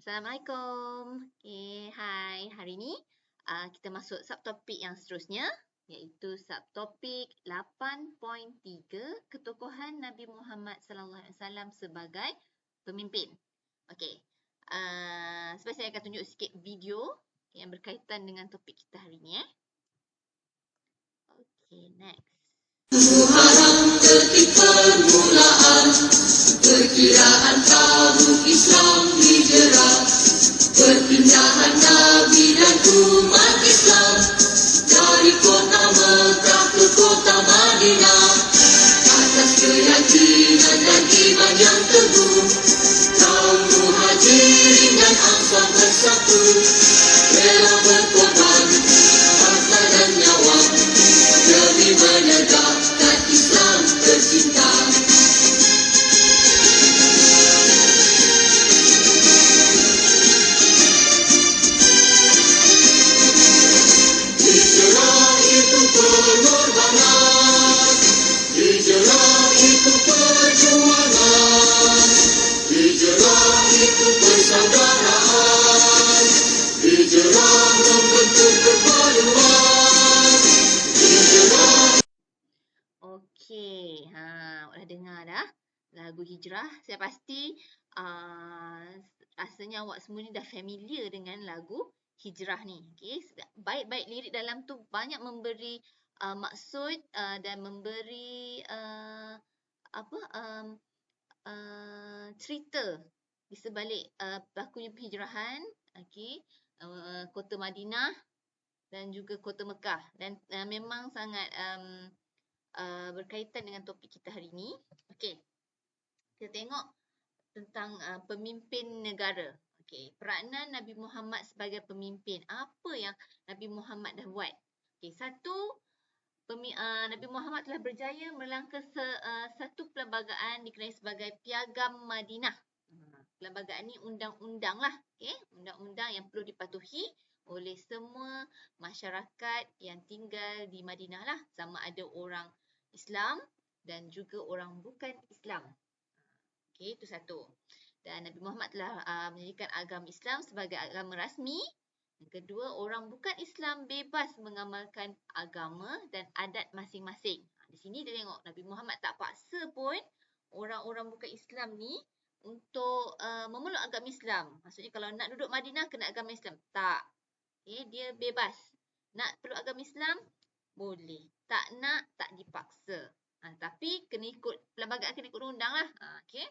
Assalamualaikum. Hai. Hari ni kita masuk subtopik yang seterusnya, iaitu subtopik 8.3, ketokohan Nabi Muhammad SAW sebagai pemimpin. Okey. Sebab saya akan tunjuk sikit video yang berkaitan dengan topik kita hari ni. Okey, next. Ketika permulaan perkiraan tahun Islam hijrah, perpindahan Nabi dan umat Islam dari kota Mekah ke kota Madinah, atas keyakinan dan iman yang teguh, kaum Muhajirin dan Ansar bersatu, rela berkorban harta dan nyawa demi menegakkan Islam tercinta. Hijrah itu pengorbanan, hijrah itu perjuangan, hijrah itu persaudaraan, hijrah membentuk kebaruan, hijrah. Okey, dah dengar dah lagu Hijrah. Saya pasti rasanya awak semua ni dah familiar dengan lagu Hijrah ni. Okey, baik-baik lirik dalam tu banyak memberi maksud dan memberi cerita di sebalik berlakunya penghijrahan, okey, kota Madinah dan juga kota Mekah, dan memang sangat berkaitan dengan topik kita hari ini. Okey, kita tengok tentang pemimpin negara. Okey, peranan Nabi Muhammad sebagai pemimpin. Apa yang Nabi Muhammad dah buat? Okey, satu, Nabi Muhammad telah berjaya melangkah satu perlembagaan dikenali sebagai Piagam Madinah. Perlembagaan ni undang-undang lah. Okey, undang-undang yang perlu dipatuhi oleh semua masyarakat yang tinggal di Madinah lah, sama ada orang Islam dan juga orang bukan Islam. Okey, itu satu. Dan Nabi Muhammad telah menjadikan agama Islam sebagai agama rasmi. Yang kedua, orang bukan Islam bebas mengamalkan agama dan adat masing-masing. Di sini dia tengok Nabi Muhammad tak paksa pun orang-orang bukan Islam ni untuk memeluk agama Islam. Maksudnya kalau nak duduk Madinah kena agama Islam. Tak. Okay, dia bebas. Nak peluk agama Islam? Boleh. Tak nak, tak dipaksa. Tapi kena ikut, perlembagaan kena ikut undang lah. Okay.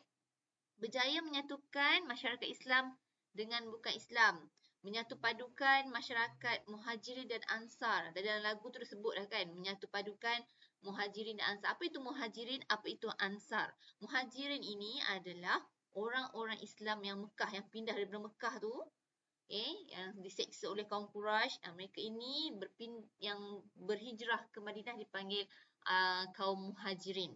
Berjaya menyatukan masyarakat Islam dengan bukan Islam. Menyatu padukan masyarakat Muhajirin dan Ansar. Dalam lagu tu disebut dah kan, menyatu padukan Muhajirin dan Ansar. Apa itu Muhajirin? Apa itu Ansar? Muhajirin ini adalah orang-orang Islam yang Mekah, yang pindah daripada Mekah tu. Yang diseksa oleh kaum Quraisy. Mereka ini yang berhijrah ke Madinah dipanggil kaum Muhajirin.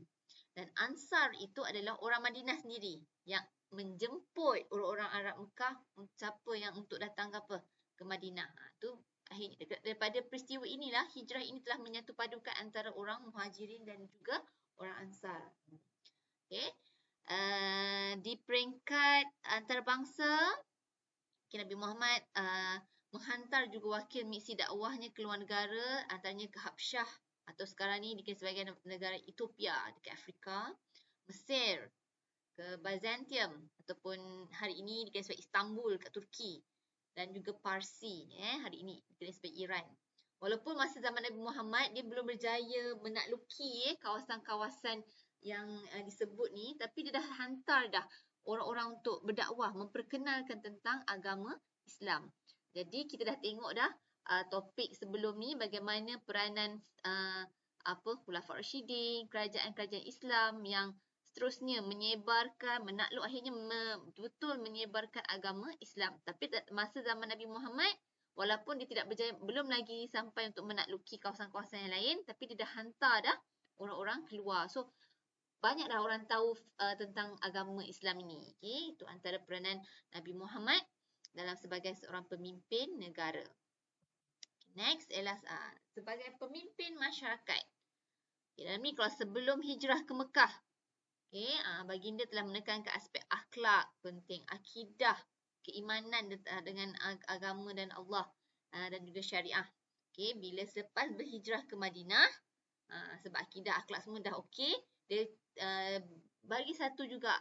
Dan Ansar itu adalah orang Madinah sendiri yang menjemput orang-orang Arab Mekah siapa yang untuk datang ke Madinah. Tu akhirnya daripada peristiwa inilah hijrah ini telah menyatu padukan antara orang Muhajirin dan juga orang Ansar. Okey. Di peringkat antarabangsa, Nabi Muhammad menghantar juga wakil misi dakwahnya ke luar negara, antaranya ke Habsyah atau sekarang ni dikenali sebagai negara Ethiopia dekat Afrika, Mesir, ke Byzantium ataupun hari ini dikenali sebagai Istanbul kat Turki, dan juga Parsi hari ini dikenali sebagai Iran. Walaupun masa zaman Nabi Muhammad dia belum berjaya menakluki kawasan-kawasan yang disebut ni, tapi dia dah hantar dah orang-orang untuk berdakwah, memperkenalkan tentang agama Islam. Jadi kita dah tengok dah topik sebelum ni bagaimana peranan Khulafaur Rasyidin, kerajaan-kerajaan Islam yang seterusnya menyebarkan, menakluk, akhirnya betul menyebarkan agama Islam. Tapi masa zaman Nabi Muhammad, walaupun dia tidak berjaya, belum lagi sampai untuk menakluki kawasan-kawasan yang lain, tapi dia dah hantar dah orang-orang keluar. So banyak dah orang tahu tentang agama Islam ini. Okay? Itu antara peranan Nabi Muhammad dalam sebagai seorang pemimpin negara. Next ialah sebagai pemimpin masyarakat. Dalam ni kalau sebelum hijrah ke Mekah, baginda telah menekankan aspek akhlak, penting akidah, keimanan dengan agama dan Allah dan juga syariah. Okey, bila selepas berhijrah ke Madinah, sebab akidah akhlak semua dah okey, dia bagi satu juga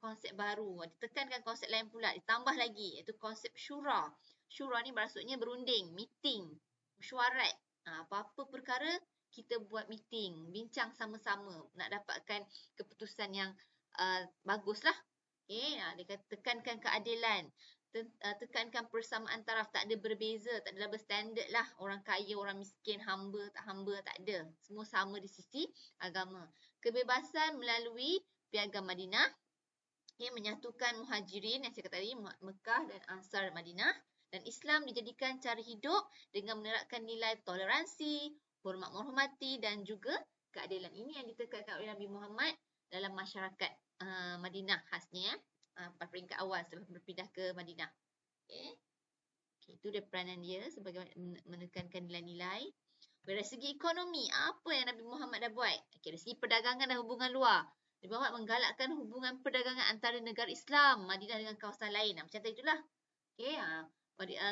konsep baru. Dia tekankan konsep lain pula, ditambah lagi iaitu konsep syura. Syura ni maksudnya berunding, meeting, mesyuarat. Apa-apa perkara kita buat meeting, bincang sama-sama nak dapatkan keputusan yang baguslah. Okey, dia tekankan keadilan. Tekankan persamaan taraf, tak ada berbeza, tak ada double standard lah. Orang kaya, orang miskin, hamba, tak ada. Semua sama di sisi agama. Kebebasan melalui Piagam Madinah, menyatukan muhajirin yang saya kata tadi, Mekah dan Ansar Madinah. Dan Islam dijadikan cara hidup dengan menerapkan nilai toleransi, hormat menghormati dan juga keadilan. Ini yang ditekankan oleh Nabi Muhammad dalam masyarakat Madinah khasnya, pada peringkat awal setelah berpindah ke Madinah. Okay, itu dia peranan dia sebagai menekankan nilai-nilai. Dari segi ekonomi, apa yang Nabi Muhammad dah buat? Okay, dari segi perdagangan dan hubungan luar, Nabi Muhammad menggalakkan hubungan perdagangan antara negara Islam, Madinah dengan kawasan lain. Macam tadi itulah. Okay,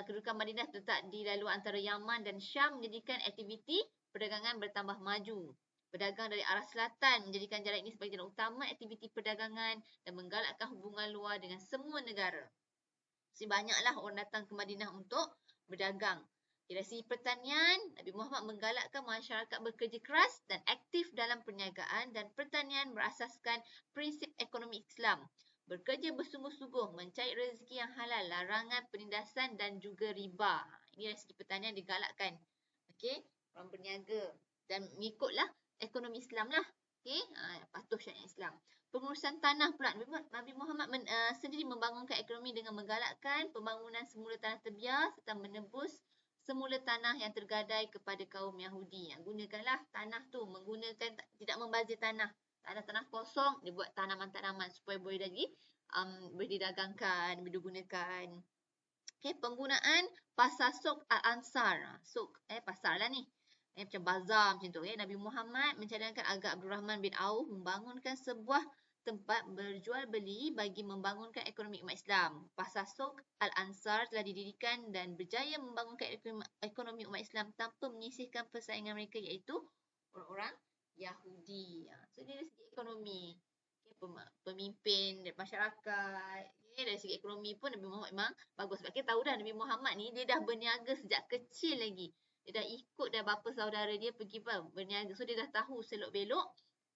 kedudukan Madinah terletak di laluan antara Yaman dan Syam menjadikan aktiviti perdagangan bertambah maju. Pedagang dari arah selatan menjadikan jalan ini sebagai jalan utama aktiviti perdagangan dan menggalakkan hubungan luar dengan semua negara. Jadi banyaklah orang datang ke Madinah untuk berdagang. Dari segi pertanian, Nabi Muhammad menggalakkan masyarakat bekerja keras dan aktif dalam perniagaan dan pertanian berasaskan prinsip ekonomi Islam. Bekerja bersungguh-sungguh, mencari rezeki yang halal, larangan penindasan dan juga riba. Ini dari segi pertanian digalakkan. Okey, orang berniaga dan mengikutlah ekonomi Islam lah. Okey, patuh syariat Islam. Pengurusan tanah pula, Nabi Muhammad sendiri membangunkan ekonomi dengan menggalakkan pembangunan semula tanah terbiar serta menebus semula tanah yang tergadai kepada kaum Yahudi. Gunakanlah tanah tu, menggunakan, tidak membazir tanah. Tanah-tanah kosong, dia buat tanaman-tanaman supaya boleh lagi boleh didagangkan, boleh digunakan. Okay, penggunaan pasar Suq Al-Ansar. Suq, pasar lah ni. Macam bazar macam tu. Nabi Muhammad mencadangkan agar Abdul Rahman bin Auf membangunkan sebuah tempat berjual beli bagi membangunkan ekonomi umat Islam. Pasar Suq Al-Ansar telah didirikan dan berjaya membangunkan ekonomi umat Islam tanpa menyisihkan persaingan mereka iaitu orang-orang Yahudi. So, ini dari segi ekonomi. Pemimpin masyarakat. Dari segi ekonomi pun Nabi Muhammad memang bagus. Sebab kita tahu dah Nabi Muhammad ni dia dah berniaga sejak kecil lagi. Dia dah ikut dah bapa saudara dia pergi berniaga. So, dia dah tahu selok-belok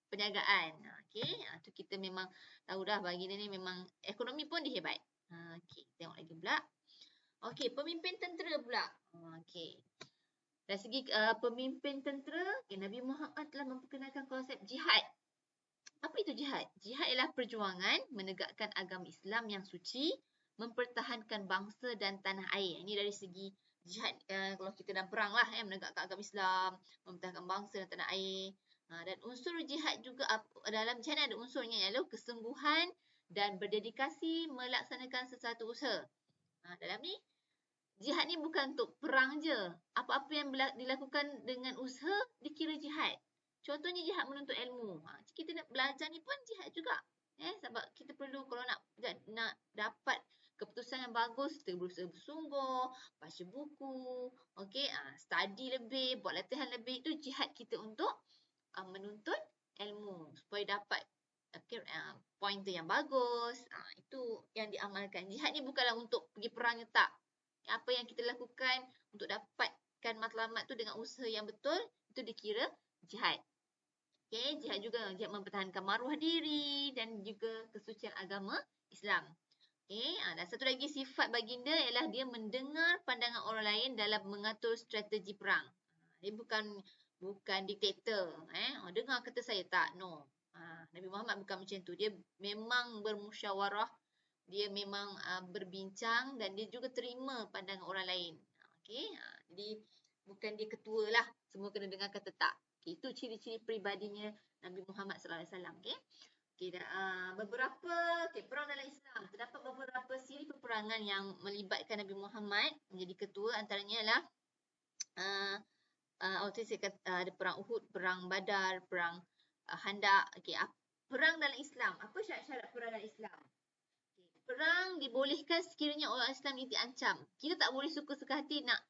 perniagaan. Okey, tu kita memang tahu dah baginda ni memang ekonomi pun dia hebat. Okey, tengok lagi pula. Okey, pemimpin tentera pula. Okey. Dari segi pemimpin tentera, Nabi Muhammad telah memperkenalkan konsep jihad. Apa itu jihad? Jihad ialah perjuangan menegakkan agama Islam yang suci, mempertahankan bangsa dan tanah air. Ini dari segi jihad, kalau kita dalam perang lah, menegakkan agama Islam, mempertahankan bangsa dan tanah air. Dan unsur jihad juga, dalam jihad ada unsurnya iaitu kesungguhan dan berdedikasi melaksanakan sesuatu usaha. Dalam ni, jihad ni bukan untuk perang je. Apa-apa yang dilakukan dengan usaha dikira jihad. Contohnya jihad menuntut ilmu. Kita nak belajar ni pun jihad juga. Sebab kita perlu kalau nak dapat keputusan yang bagus, kita berusaha bersungguh, baca buku, study lebih, buat latihan lebih. Itu jihad kita untuk menuntut ilmu supaya dapat pointer yang bagus. Itu yang diamalkan. Jihad ni bukanlah untuk pergi perang, tak. Apa yang kita lakukan untuk dapatkan matlamat tu dengan usaha yang betul, itu dikira jihad. Okay, jihad juga jihad mempertahankan maruah diri dan juga kesucian agama Islam. Okay, dan satu lagi sifat baginda ialah dia mendengar pandangan orang lain dalam mengatur strategi perang. Dia bukan diktator. Dengar kata saya, tak, no. Nabi Muhammad bukan macam tu. Dia memang bermusyawarah, dia memang berbincang dan dia juga terima pandangan orang lain. Okay, jadi bukan dia ketua lah, semua kena dengar kata tak. Okay, itu ciri-ciri peribadinya Nabi Muhammad SAW. Perang dalam Islam. Terdapat beberapa siri peperangan yang melibatkan Nabi Muhammad menjadi ketua. Antaranya ialah ada perang Uhud, perang Badar, perang Khandaq. Perang dalam Islam. Apa syarat-syarat perang dalam Islam? perang dibolehkan sekiranya orang Islam ini diancam. Kita tak boleh suka-suka hati nak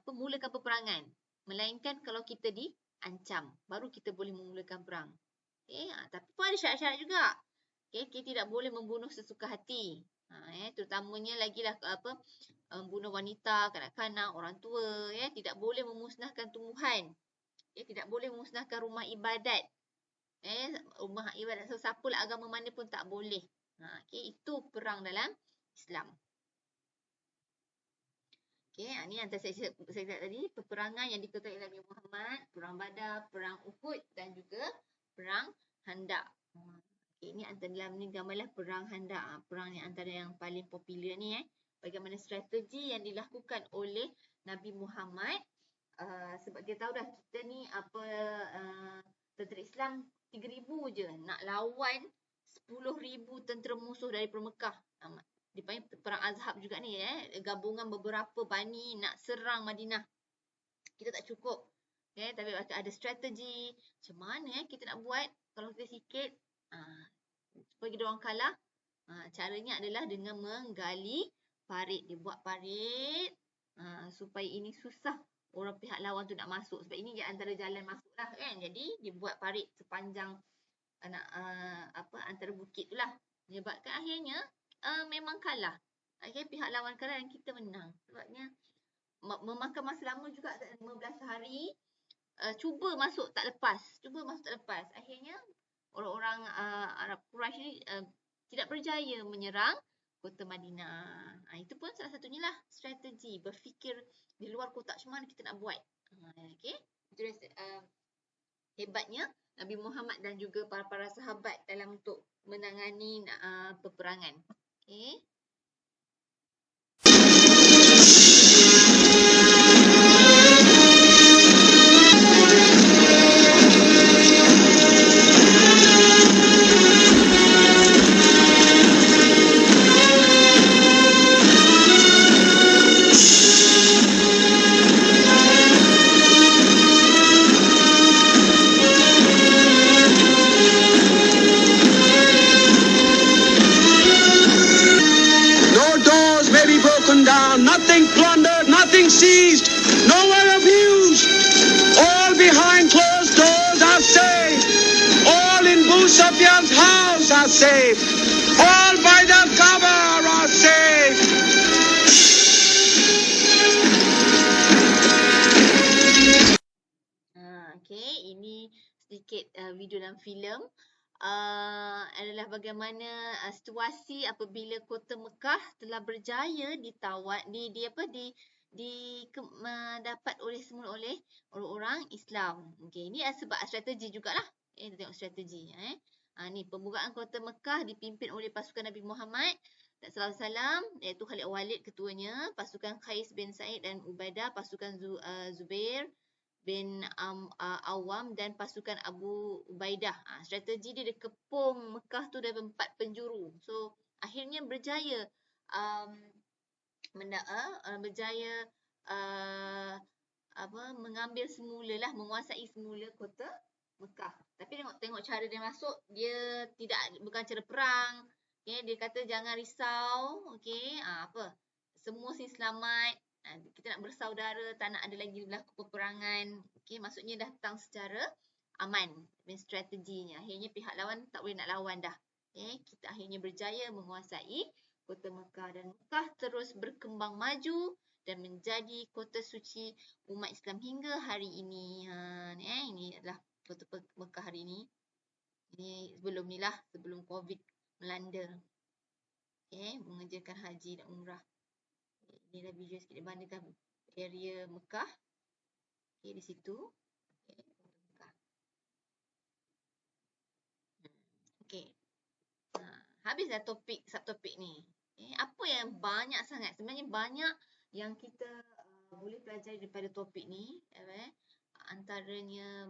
mulakan peperangan. Melainkan kalau kita diancam, baru kita boleh memulakan perang. Okay? Tapi pun ada syarat-syarat juga. Okay? Kita tidak boleh membunuh sesuka hati. Terutamanya lagilah membunuh wanita, kanak-kanak, orang tua. Tidak boleh memusnahkan tumbuhan. Tidak boleh memusnahkan rumah ibadat. Rumah ibadat siapa lah agama mana pun tak boleh. Itu perang dalam Islam. Ni antara saya cakap tadi, peperangan yang diketuai oleh Nabi Muhammad, perang Badar, perang Uhud dan juga perang Khandaq. Ini antara dalam ni gambarlah perang Khandaq. Perang ni antara yang paling popular ni. Bagaimana strategi yang dilakukan oleh Nabi Muhammad. Sebab kita tahu dah kita ni tentera Islam 3,000 je nak lawan 10,000 tentera musuh dari Mekah. Dipanggil perang Azhab juga ni, gabungan beberapa bani nak serang Madinah. Kita tak cukup. Tapi ada strategi. Macam mana kita nak buat kalau kita sikit supaya kita orang kalah? Caranya adalah dengan menggali parit. Dia buat parit supaya ini susah orang pihak lawan tu nak masuk. Sebab ini dia antara jalan masuk lah kan. Jadi dia buat parit sepanjang antara bukit tu lah. Menyebabkan akhirnya memang kalah. Pihak lawan kalah dan kita menang. Sebabnya memakan masa lama juga 15 hari. Cuba masuk tak lepas. Akhirnya orang-orang Arab Quraisy ni tidak berjaya menyerang kota Madinah. Itu pun salah satunya lah strategi. Berfikir di luar kotak macam mana kita nak buat. Itu hebatnya Nabi Muhammad dan juga para sahabat dalam untuk menangani peperangan. Nothing plundered, nothing seized, nowhere abused. All behind closed doors are safe. All in Abu Sufyan's house are safe. All by the cover are safe. Ini sedikit video dalam filem. Adalah bagaimana situasi apabila kota Mekah telah berjaya dapat semula oleh orang Islam. Ini sebab strategi jugalah. Kita tengok strategi. Ni pembukaan kota Mekah dipimpin oleh pasukan Nabi Muhammad SAW, iaitu Khalid Walid ketuanya, pasukan Qais bin Sa'id dan Ubaidah, pasukan Zubair bin Awam dan pasukan Abu Ubaidah. Strategi dia kepung Mekah tu dari 4 penjuru. So akhirnya berjaya mengambil semula menguasai semula kota Mekah. Tapi tengok cara dia masuk, dia bukan cara perang. Dia kata jangan risau. Semua selamat. Kita nak bersaudara, tak nak ada lagi berlaku peperangan. Maksudnya datang secara aman. Strateginya. Akhirnya pihak lawan tak boleh nak lawan dah. Kita akhirnya berjaya menguasai kota Mekah. Dan Mekah terus berkembang maju dan menjadi kota suci umat Islam hingga hari ini. Ini adalah kota Mekah hari ini. Ini sebelum COVID melanda. Mengerjakan haji dan umrah. Inilah video sikit bandingkan area Mekah. Di situ. Mekah. Habislah subtopik ni. Apa yang banyak sangat. Sebenarnya banyak yang kita boleh pelajari daripada topik ni. Antaranya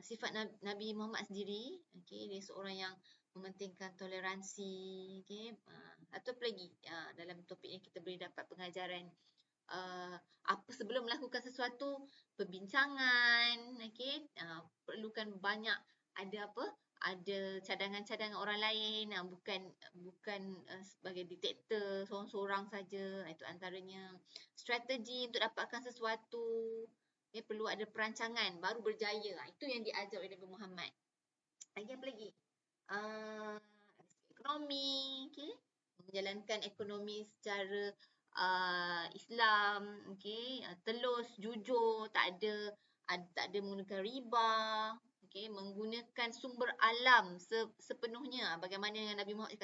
sifat Nabi Muhammad sendiri. Dia seorang yang mementingkan toleransi. Atau lagi dalam topik ni kita boleh dapat pengajaran apa sebelum melakukan sesuatu, perbincangan. Perlukan banyak ada ada cadangan-cadangan orang lain, bukan sebagai diktator seorang-seorang saja. Itu antaranya strategi untuk dapatkan sesuatu. Perlu ada perancangan baru berjaya. Itu yang diajar oleh Nabi Muhammad. Apa lagi? Ekonomi, okey. Menjalankan ekonomi secara Islam, okey. Telus, jujur, tak ada menggunakan riba, okey. Menggunakan sumber alam sepenuhnya. Bagaimana yang Nabi Muhammad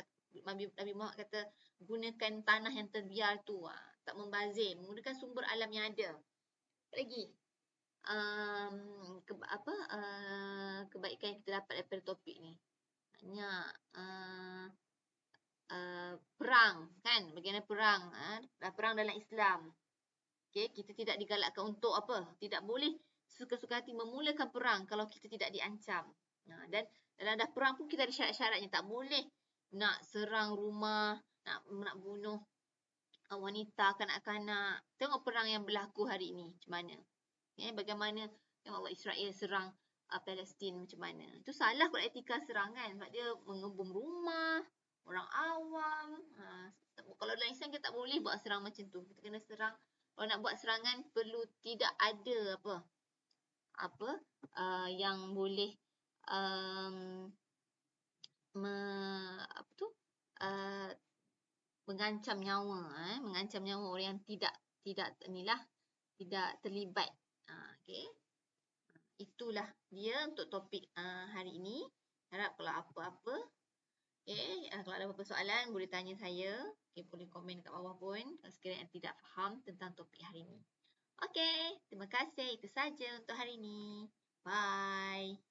kata gunakan tanah yang terbiar tu, tak membazir, menggunakan sumber alam yang ada. Apa lagi? Kebaikan yang kita dapat daripada topik ni. Maknanya perang, kan? Bagaimana perang, perang dalam Islam. Okay, kita tidak digalakkan untuk apa? Tidak boleh suka-suka hati memulakan perang kalau kita tidak diancam. Dan dalam dah perang pun kita ada syarat-syaratnya. Tak boleh nak serang rumah, nak bunuh wanita, kanak-kanak. Tengok perang yang berlaku hari ini macam mana. Bagaimana yang Allah Israel serang Palestin macam mana. Itu salah kalau etika serangan. Sebab dia mengebom rumah, orang awam. Kalau dalam Islam kita tak boleh buat serang macam tu. Kita kena serang. Kalau nak buat serangan perlu tidak ada yang boleh mengancam nyawa, mengancam nyawa orang yang tidak terlibat. Okey. Itulah dia untuk topik hari ini. Harap kalau apa-apa, kalau ada apa-apa soalan boleh tanya saya. Boleh komen kat bawah pun kalau sekiranya tidak faham tentang topik hari ini. Okey, terima kasih. Itu saja untuk hari ini. Bye.